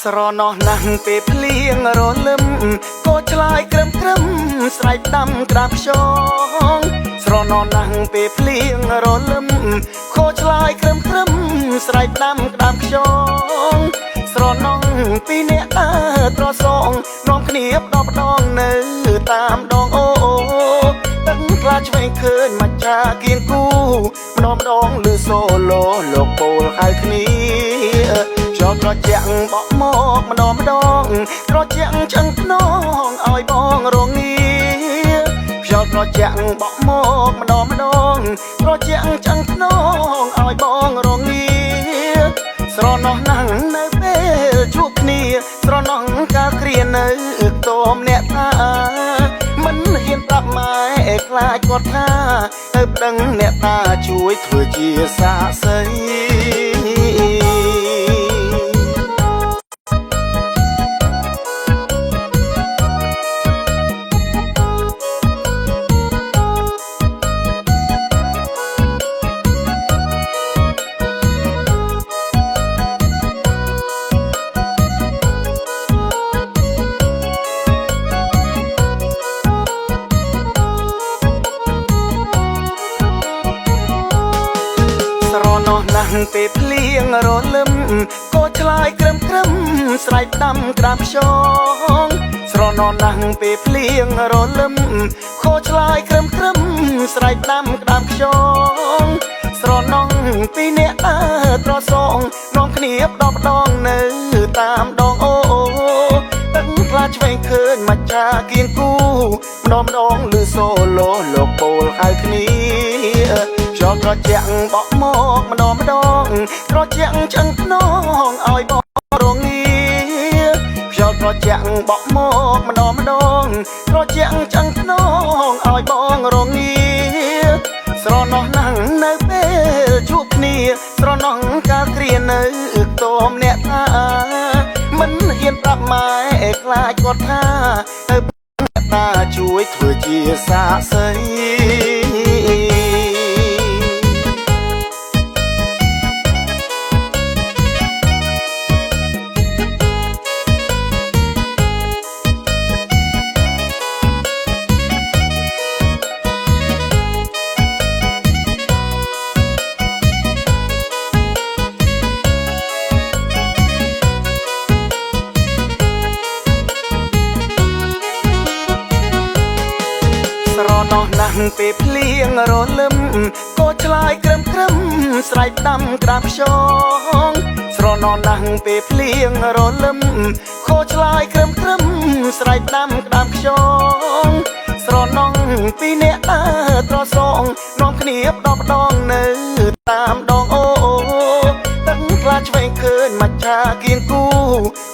ស្រណោះណាស់ពេលភ្លៀងរលឹមក៏ឆ្លើយក្រឹមក្រឹមស្រែកដាំក្រាបខ្យងស្រណោះណាស់ពេលភ្លៀងរលឹមក៏ឆ្លើយក្រឹមក្រឹមស្រែកដាំក្រាបខ្យងស្រណោះពីអ្នកដើរត្រសងនាំគ្នាផ្ដោផ្ដងនៅតាមដងអូទឹកខ្លាឆ្វេងឃើញមកចាគៀនគូម្ដងម្ដងឮសូឡូលោកពោលហៅគ្នាចោលត្រជាក់បក់មកម្ដងម្ដងត្រជាក់ឆ្អឹងភ្នងឲ្យបងរងាចោលត្រជាក់បក់មកម្ដងម្ដងត្រជាក់ឆ្អឹងភ្នងឲ្យបងរងាស្រណោះណាស់នៅពេលជួបគ្នាស្រណោះកាលគ្រានៅខ្ទមអ្នកថាមិនហ៊ានប្រាប់ម៉ែខ្លាចគាត់ថាទៅប្តឹងអ្នកតាជួយធ្វើជាសាក្សីពេលភ្លៀងរលឹមក៏ឆ្លើយក្រឹមក្រឹមស្រែកដាំក្រាបខ្យងស្រណោះណាស់ពេលភ្លៀងរលឹមក៏ឆ្លើយក្រឹមក្រឹមស្រែកដាំក្រាបខ្យងស្រណោះពីអ្នកដើរត្រសងនាំគ្នាផ្ដោផ្ដងនៅតាមដងអូទឹកខ្លាឆ្វេងឃើញមកចាគៀនគូម្ដងម្ដងឮសូឡូលោកពោលហៅគ្នាចោលត្រជាក់បក់មកម្ដងម្ដងត្រជាក់ឆ្អឹងភ្នងឲ្យបងរងាចោលត្រជាក់បក់មកម្ដងម្ដងត្រជាក់ឆ្អឹងភ្នងឲ្យបងរងាស្រណោះណាស់នៅពេលជួបគ្នាស្រណោះកាលគ្រានៅខ្ទមអ្នកថាមិនហ៊ានប្រាប់ម៉ែខ្លាចគាត់ថាទៅអ្នកតាជួយធ្វើជាសាក្សីស្រណោះណាស់ពេលភ្លៀងរលឹមក៏ឆ្លើយក្រឹមក្រឹមស្រែកដាំក្រាបខ្យងស្រណោះណាស់ពេលភ្លៀងរលឹមក៏ឆ្លើយក្រឹមក្រឹមស្រែកដាំក្រាបខ្យងស្រណោះពីអ្នកដើរត្រសងនាំគ្នាផ្ដោផ្ដងនៅតាមដងអូទឹកខ្លាឆ្វេងឃើញមកចាគៀនគូ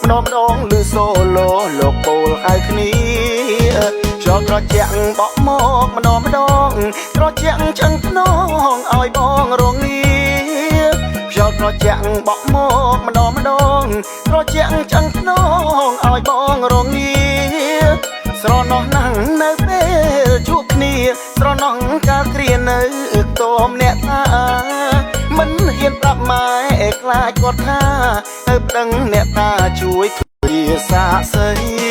ម្ដងម្ដងឮសូឡូលោកពោលហៅគ្នាចោលត្រជាក់បក់មកម្ដងម្ដងត្រជាក់ឆ្អឹងភ្នងឲ្យបងរងាចោលត្រជាក់បក់មកម្ដងម្ដងត្រជាក់ឆ្អឹងភ្នងឲ្យបងរងាស្រណោះណាស់នៅពេលជួបគ្នាស្រណោះកាលគ្រានៅខ្ទមអ្នកថាមិនហ៊ានប្រាប់ម៉ែខ្លាចគាត់ថាទៅប្តឹងអ្នកតាជួយធ្វើជាសាក្សី